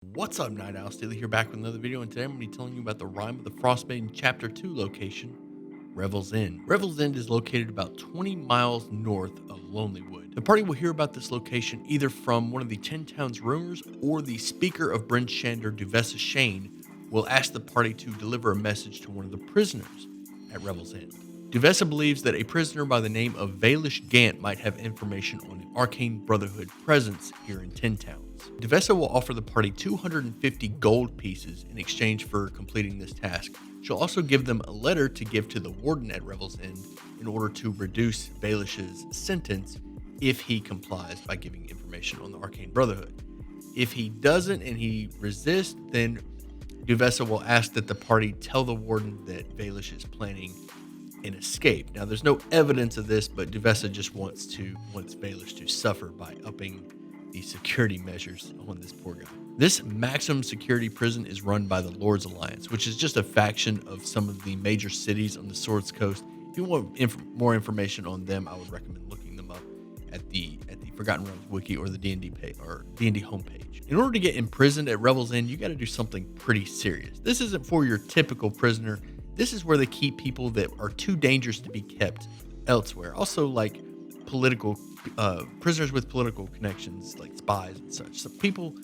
What's up, Night Owl? Steely here, back with another video, and today I'm going to be telling you about the Rime of the Frostmaiden Chapter 2 location, Revels End. Revels End is located about 20 miles north of Lonelywood. The party will hear about this location either from one of the 10 Towns rumors, or the speaker of Bryn Shander, Duvessa Shane, will ask the party to deliver a message to one of the prisoners at Revels End. Duvessa believes that a prisoner by the name of Valish Gant might have information on an Arcane Brotherhood presence here in 10 Towns. Duvessa will offer the party 250 gold pieces in exchange for completing this task. She'll also give them a letter to give to the Warden at Revels End in order to reduce Valish's sentence if he complies by giving information on the Arcane Brotherhood. If he doesn't and he resists, then Duvessa will ask that the party tell the Warden that Valish is planning an escape. Now, there's no evidence of this, but Duvessa just wants Valish to suffer by upping the security measures on this poor guy. This maximum security prison is run by the Lords Alliance, which is just a faction of some of the major cities on the Swords Coast. If you want more information on them, I would recommend looking them up at the Forgotten Realms wiki or the D&D page or D&D homepage. In order to get imprisoned at Revels End, you got to do something pretty serious. This isn't for your typical prisoner. This is where they keep people that are too dangerous to be kept elsewhere. Also, like political prisoners with political connections, like spies and such. So people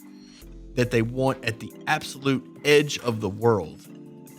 that they want at the absolute edge of the world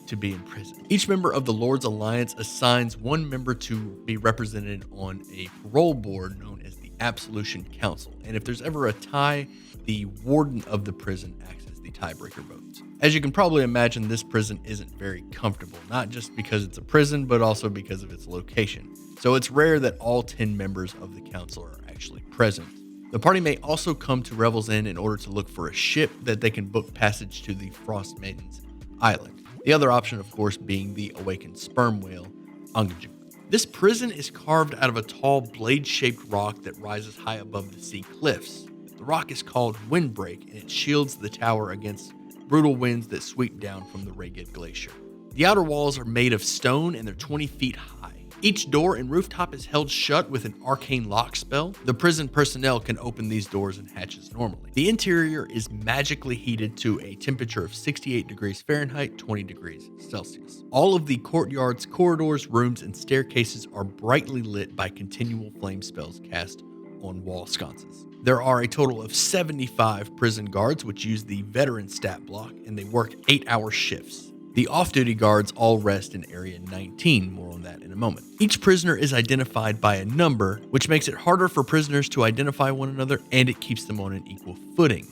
to be in prison. Each member of the Lords Alliance assigns one member to be represented on a parole board known as the Absolution Council. And if there's ever a tie, the warden of the prison acts as the tiebreaker votes. As you can probably imagine, this prison isn't very comfortable, not just because it's a prison, but also because of its location. So it's rare that all 10 members of the council are actually present. The party may also come to Revels End in order to look for a ship that they can book passage to the Frostmaiden's island. The other option, of course, being the awakened sperm whale, Untitled. This prison is carved out of a tall blade-shaped rock that rises high above the sea cliffs. The rock is called Windbreak, and it shields the tower against brutal winds that sweep down from the Ragged Glacier. The outer walls are made of stone and they're 20 feet high. Each door and rooftop is held shut with an arcane lock spell. The prison personnel can open these doors and hatches normally. The interior is magically heated to a temperature of 68 degrees Fahrenheit, 20 degrees Celsius. All of the courtyards, corridors, rooms, and staircases are brightly lit by continual flame spells cast on wall sconces. There are a total of 75 prison guards, which use the veteran stat block, and they work 8-hour shifts. The off-duty guards all rest in Area 19, more on that in a moment. Each prisoner is identified by a number, which makes it harder for prisoners to identify one another, and it keeps them on an equal footing.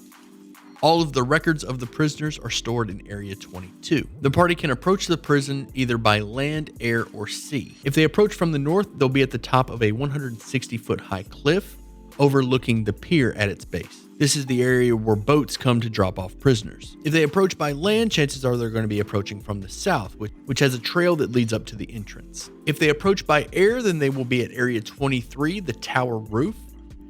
All of the records of the prisoners are stored in Area 22. The party can approach the prison either by land, air, or sea. If they approach from the north, they'll be at the top of a 160-foot high cliff, overlooking the pier at its base. This is the area where boats come to drop off prisoners. If they approach by land, chances are they're going to be approaching from the south, which has a trail that leads up to the entrance. If they approach by air, then they will be at Area 23, the tower roof,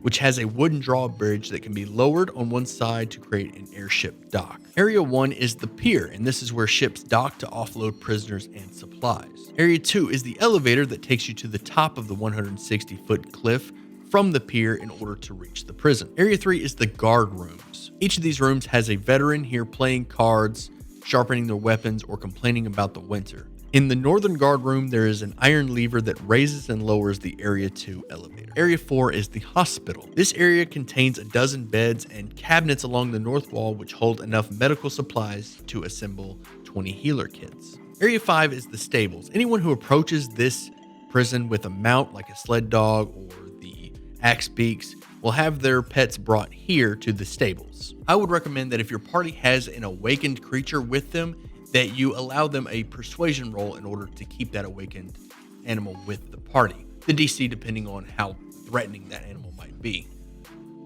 which has a wooden drawbridge that can be lowered on one side to create an airship dock. Area 1 is the pier, and this is where ships dock to offload prisoners and supplies. Area 2 is the elevator that takes you to the top of the 160-foot cliff from the pier in order to reach the prison. Area 3 is the guard rooms. Each of these rooms has a veteran here playing cards, sharpening their weapons, or complaining about the winter. In the northern guard room, there is an iron lever that raises and lowers the Area 2 elevator. Area 4 is the hospital. This area contains a dozen beds and cabinets along the north wall which hold enough medical supplies to assemble 20 healer kits. Area 5 is the stables. Anyone who approaches this prison with a mount like a sled dog or the axe beaks will have their pets brought here to the stables. I would recommend that if your party has an awakened creature with them, that you allow them a persuasion roll in order to keep that awakened animal with the party. The DC depending on how threatening that animal might be.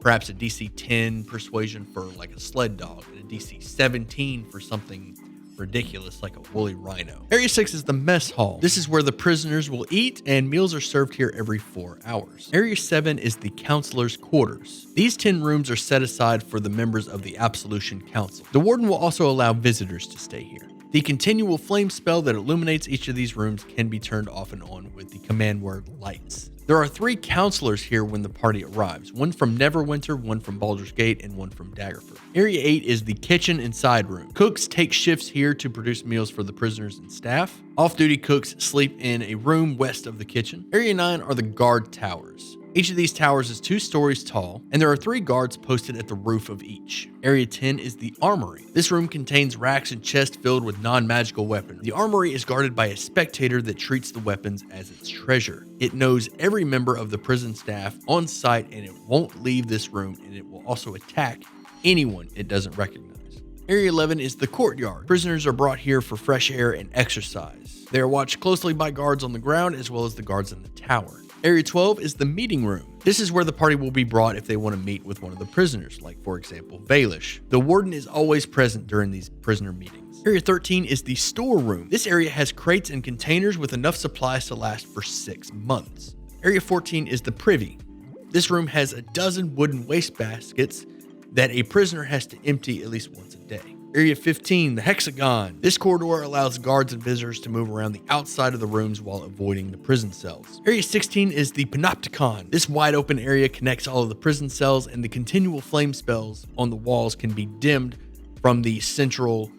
Perhaps a DC 10 persuasion for like a sled dog, and a DC 17 for something ridiculous like a woolly rhino. Area 6 is the mess hall. This is where the prisoners will eat, and meals are served here every 4 hours. Area 7 is the counselor's quarters. These 10 rooms are set aside for the members of the Absolution Council. The warden will also allow visitors to stay here. The continual flame spell that illuminates each of these rooms can be turned off and on with the command word lights. There are 3 counselors here when the party arrives, one from Neverwinter, one from Baldur's Gate, and one from Daggerford. Area 8 is the kitchen and side room. Cooks take shifts here to produce meals for the prisoners and staff. Off-duty cooks sleep in a room west of the kitchen. Area 9 are the guard towers. Each of these towers is 2 stories tall, and there are 3 guards posted at the roof of each. Area 10 is the Armory. This room contains racks and chests filled with non-magical weapons. The Armory is guarded by a spectator that treats the weapons as its treasure. It knows every member of the prison staff on site, and it won't leave this room, and it will also attack anyone it doesn't recognize. Area 11 is the Courtyard. Prisoners are brought here for fresh air and exercise. They are watched closely by guards on the ground as well as the guards in the tower. Area 12 is the meeting room. This is where the party will be brought if they want to meet with one of the prisoners, like for example, Valish. The Warden is always present during these prisoner meetings. Area 13 is the storeroom. This area has crates and containers with enough supplies to last for 6 months. Area 14 is the Privy. This room has a dozen wooden waste baskets that a prisoner has to empty at least once a day. Area 15, the Hexagon. This corridor allows guards and visitors to move around the outside of the rooms while avoiding the prison cells. Area 16 is the Panopticon. This wide open area connects all of the prison cells, and the continual flame spells on the walls can be dimmed from the central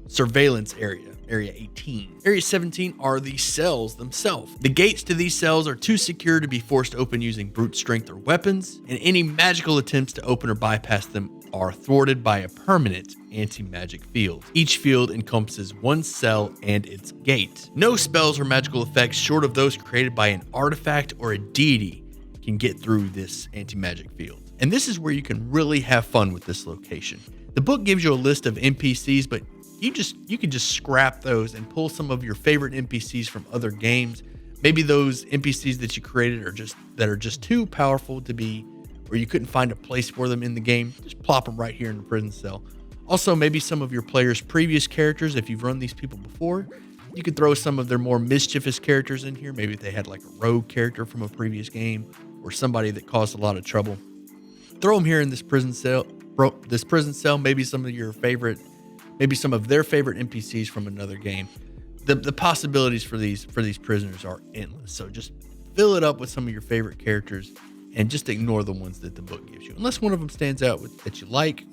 surveillance area. Area 18. Area 17 are the cells themselves. The gates to these cells are too secure to be forced open using brute strength or weapons, and any magical attempts to open or bypass them are thwarted by a permanent anti-magic field. Each field encompasses one cell and its gate. No spells or magical effects short of those created by an artifact or a deity can get through this anti-magic field. And this is where you can really have fun with this location. The book gives you a list of NPCs, but you can just scrap those and pull some of your favorite NPCs from other games. Maybe those NPCs that you created are just too powerful to be, or you couldn't find a place for them in the game. Just plop them right here in the prison cell. Also, maybe some of your players' previous characters, if you've run these people before, you could throw some of their more mischievous characters in here. Maybe if they had like a rogue character from a previous game or somebody that caused a lot of trouble. Throw them here in this prison cell. Maybe some of their favorite NPCs from another game. The possibilities for these prisoners are endless. So just fill it up with some of your favorite characters and just ignore the ones that the book gives you. Unless one of them stands out that you like,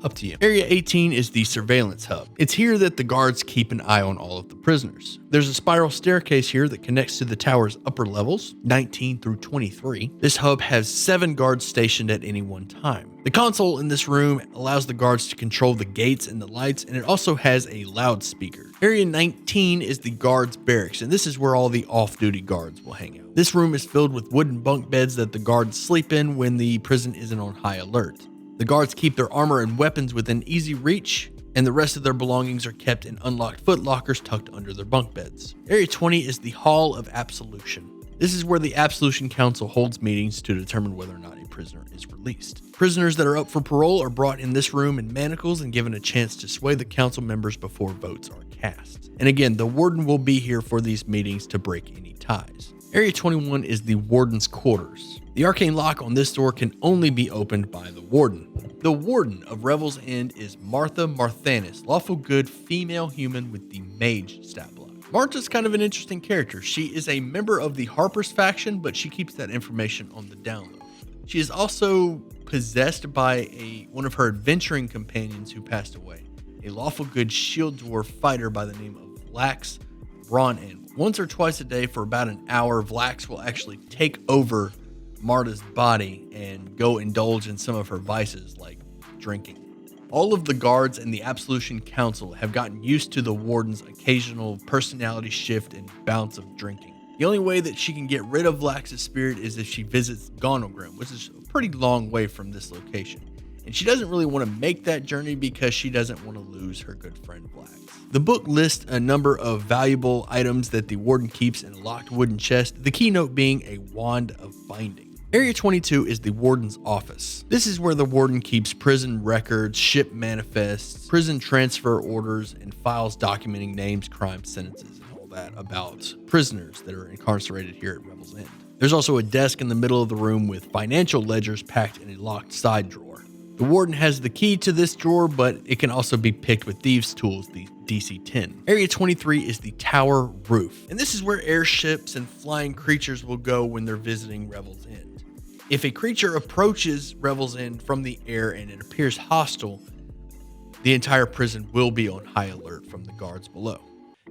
up to you. Area 18 is the surveillance hub. It's here that the guards keep an eye on all of the prisoners. There's a spiral staircase here that connects to the tower's upper levels, 19 through 23. This hub has 7 guards stationed at any one time. The console in this room allows the guards to control the gates and the lights, and it also has a loudspeaker. Area 19 is the Guards Barracks, and this is where all the off-duty guards will hang out. This room is filled with wooden bunk beds that the guards sleep in when the prison isn't on high alert. The guards keep their armor and weapons within easy reach, and the rest of their belongings are kept in unlocked foot lockers tucked under their bunk beds. Area 20 is the Hall of Absolution. This is where the Absolution Council holds meetings to determine whether or not a prisoner is released. Prisoners that are up for parole are brought in this room in manacles and given a chance to sway the council members before votes are cast. And again, the Warden will be here for these meetings to break any ties. Area 21 is the Warden's quarters. The arcane lock on this door can only be opened by the Warden. The Warden of Revels End is Martha Marthanis, lawful good female human with the mage stat block. Martha's kind of an interesting character. She is a member of the Harper's faction, but she keeps that information on the down low. She is also possessed by one of her adventuring companions who passed away, a lawful good shield dwarf fighter by the name of Vlax Bronan. Once or twice a day for about an hour, Vlax will actually take over Marta's body and go indulge in some of her vices like drinking. All of the guards and the Absolution Council have gotten used to the Warden's occasional personality shift and bounce of drinking. The only way that she can get rid of Vlax's spirit is if she visits Gonogrim, which is a pretty long way from this location. And she doesn't really want to make that journey because she doesn't want to lose her good friend Vlax. The book lists a number of valuable items that the Warden keeps in a locked wooden chest, the keynote being a wand of binding. Area 22 is the Warden's office. This is where the Warden keeps prison records, ship manifests, prison transfer orders, and files documenting names, crimes, sentences, and all that about prisoners that are incarcerated here at Revels End. There's also a desk in the middle of the room with financial ledgers packed in a locked side drawer. The Warden has the key to this drawer, but it can also be picked with thieves' tools, the DC 10. Area 23 is the Tower Roof, and this is where airships and flying creatures will go when they're visiting Revel's End. If a creature approaches Revel's End from the air and it appears hostile, the entire prison will be on high alert from the guards below.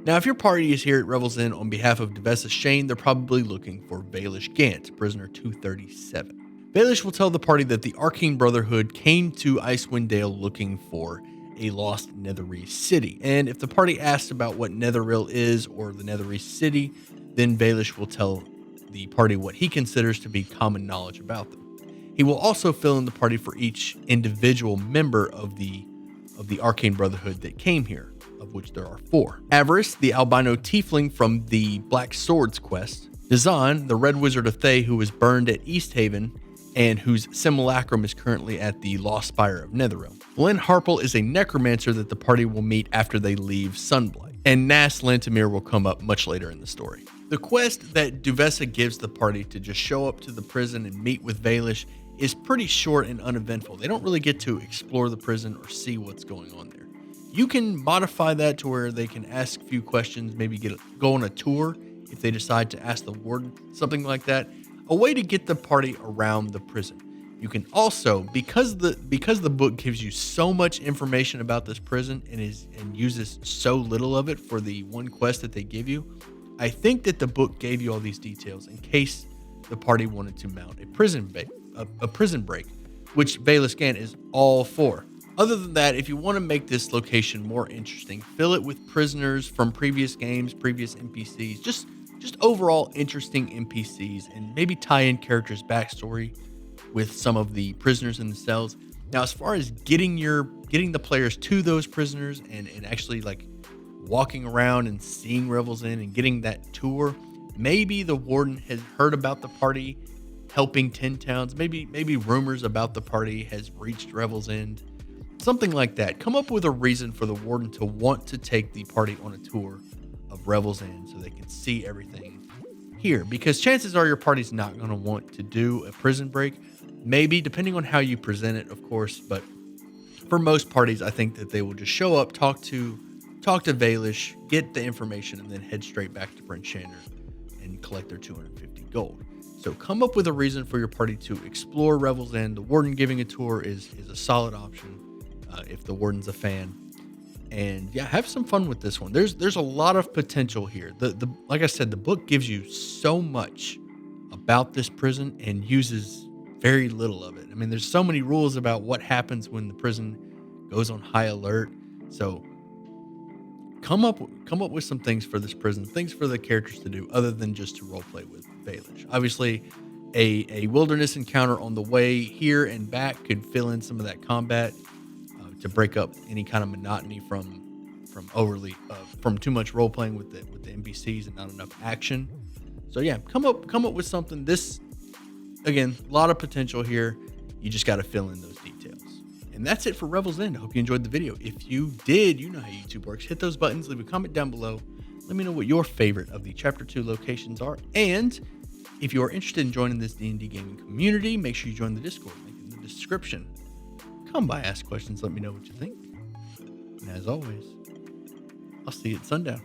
Now, if your party is here at Revel's End on behalf of Devessa Shane, they're probably looking for Baelish Gant, prisoner 237. Baelish will tell the party that the Arcane Brotherhood came to Icewind Dale looking for a lost Netherese city. And if the party asks about what Netheril is or the Netherese city, then Baelish will tell the party what he considers to be common knowledge about them. He will also fill in the party for each individual member of the Arcane Brotherhood that came here, of which there are 4. Avarice, the albino tiefling from the Black Swords quest. Dazan, the Red Wizard of Thay who was burned at East Haven and whose simulacrum is currently at the Lost Spire of Netheril. Glenn Harple is a necromancer that the party will meet after they leave Sunblight. And Nas Lantamir will come up much later in the story. The quest that Devessa gives the party to just show up to the prison and meet with Baelish is pretty short and uneventful. They don't really get to explore the prison or see what's going on there. You can modify that to where they can ask a few questions, maybe go on a tour if they decide to ask the warden, something like that. A way to get the party around the prison. You can also, because the book gives you so much information about this prison and uses so little of it for the one quest that they give you, I think that the book gave you all these details in case the party wanted to mount a prison break, which Baelish Gant is all for. Other than that, if you want to make this location more interesting, fill it with prisoners from previous games, previous NPCs, just overall interesting NPCs, and maybe tie in characters' backstory with some of the prisoners in the cells. Now, as far as getting the players to those prisoners and actually like walking around and seeing Revel's End and getting that tour, maybe the warden has heard about the party helping 10 towns. Maybe rumors about the party has reached Revel's End. Something like that. Come up with a reason for the warden to want to take the party on a tour of Revel's End so they can see everything here. Because chances are your party's not going to want to do a prison break. Maybe, depending on how you present it, of course. But for most parties, I think that they will just show up, talk to Baelish, get the information, and then head straight back to Brent Shander and collect their 250 gold. So come up with a reason for your party to explore Revel's End. The warden giving a tour is a solid option if the warden's a fan. And yeah, have some fun with this one. There's a lot of potential here. The like I said, the book gives you so much about this prison and uses very little of it. I mean, there's so many rules about what happens when the prison goes on high alert. So come up with some things for this prison, things for the characters to do other than just to roleplay with Baelish. Obviously, a wilderness encounter on the way here and back could fill in some of that combat to break up any kind of monotony from too much role playing with the NPCs and not enough action. So yeah, come up with something. This, again, a lot of potential here. You just got to fill in those details. And that's it for Revel's End. I hope you enjoyed the video. If you did, you know how YouTube works. Hit those buttons, leave a comment down below. Let me know what your favorite of the Chapter 2 locations are. And if you are interested in joining this D&D gaming community, make sure you join the Discord, link in the description. Come by, ask questions, let me know what you think. And as always, I'll see you at sundown.